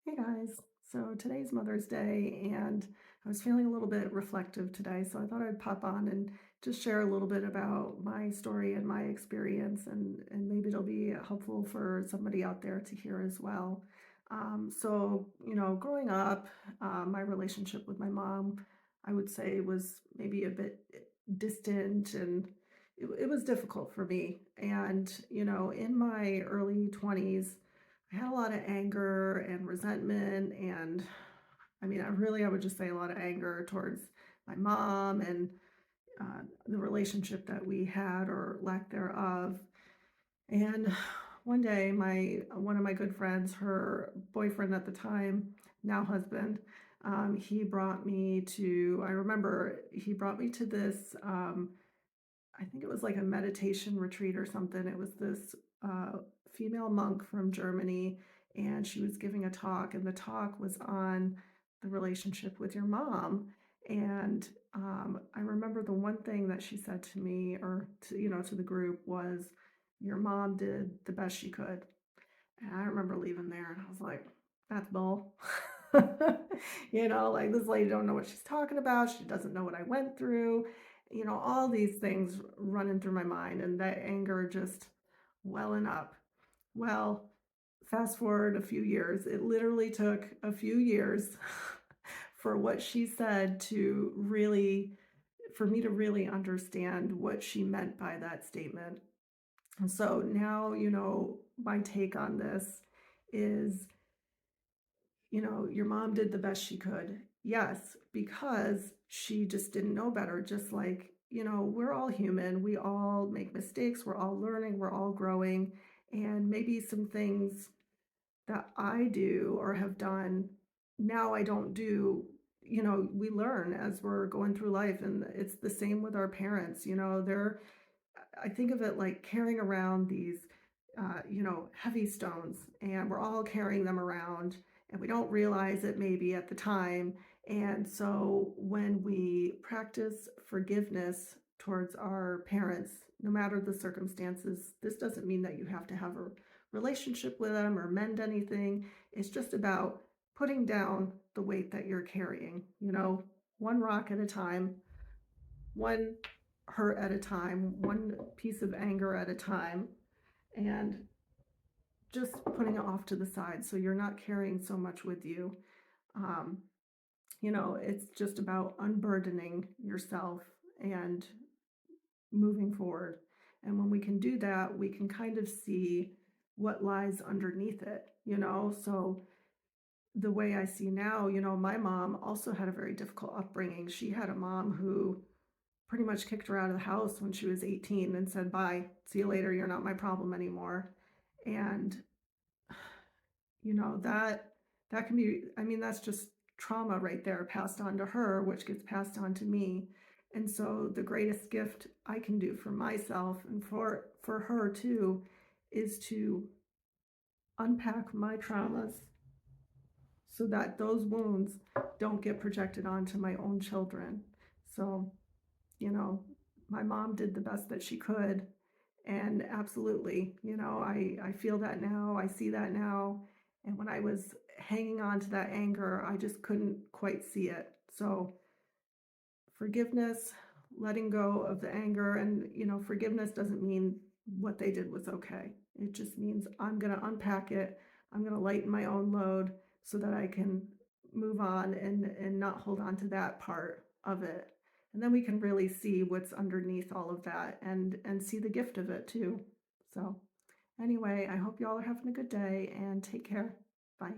Hey guys. So today's Mother's Day, and I was feeling a little bit reflective today, so I thought I'd pop on and just share a little bit about my story and my experience, and maybe it'll be helpful for somebody out there to hear as well. Growing up, my relationship with my mom, I would say, was maybe a bit distant, and it was difficult for me. And in my early 20s. I had a lot of anger and resentment, and I would just say a lot of anger towards my mom and the relationship that we had or lack thereof. And one day, my one of my good friends, her boyfriend at the time, now husband, he brought me to. I remember he brought me to this. I think it was like a meditation retreat or something. It was this uh, female monk from Germany, and she was giving a talk, and the talk was on the relationship with your mom. And I remember the one thing that she said to me, or to the group, was, "Your mom did the best she could." And I remember leaving there, and I was like, "That's bull." Like, this lady don't know what she's talking about. She doesn't know what I went through. All these things running through my mind, and that anger just welling up. Well, fast forward a few years. It literally took a few years for what she said to really, for me to really understand what she meant by that statement. And so now, my take on this is, your mom did the best she could. Yes, because she just didn't know better. Just like, we're all human. We all make mistakes. We're all learning. We're all growing. And maybe some things that I do or have done now I don't do. We learn as we're going through life. And it's the same with our parents. I think of it like carrying around these, heavy stones, and we're all carrying them around, and we don't realize it maybe at the time. And so when we practice forgiveness towards our parents, no matter the circumstances, this doesn't mean that you have to have a relationship with them or mend anything. It's just about putting down the weight that you're carrying, one rock at a time, one hurt at a time, one piece of anger at a time, and just putting it off to the side so you're not carrying so much with you. Um, it's just about unburdening yourself and moving forward. And when we can do that, we can kind of see what lies underneath it. So the way I see now, my mom also had a very difficult upbringing. She had a mom who pretty much kicked her out of the house when she was 18 and said, "Bye, see you later, you're not my problem anymore." And that can be, that's just trauma right there passed on to her, which gets passed on to me. And so the greatest gift I can do for myself and for her too is to unpack my traumas so that those wounds don't get projected onto my own children. So, you know, my mom did the best that she could. And absolutely, I feel that now, I see that now. And when I was hanging on to that anger, I just couldn't quite see it. So forgiveness, letting go of the anger, and forgiveness doesn't mean what they did was okay. It just means I'm going to unpack it. I'm going to lighten my own load so that I can move on and not hold on to that part of it. And then we can really see what's underneath all of that and see the gift of it too. So anyway, I hope you all are having a good day, and take care. Bye.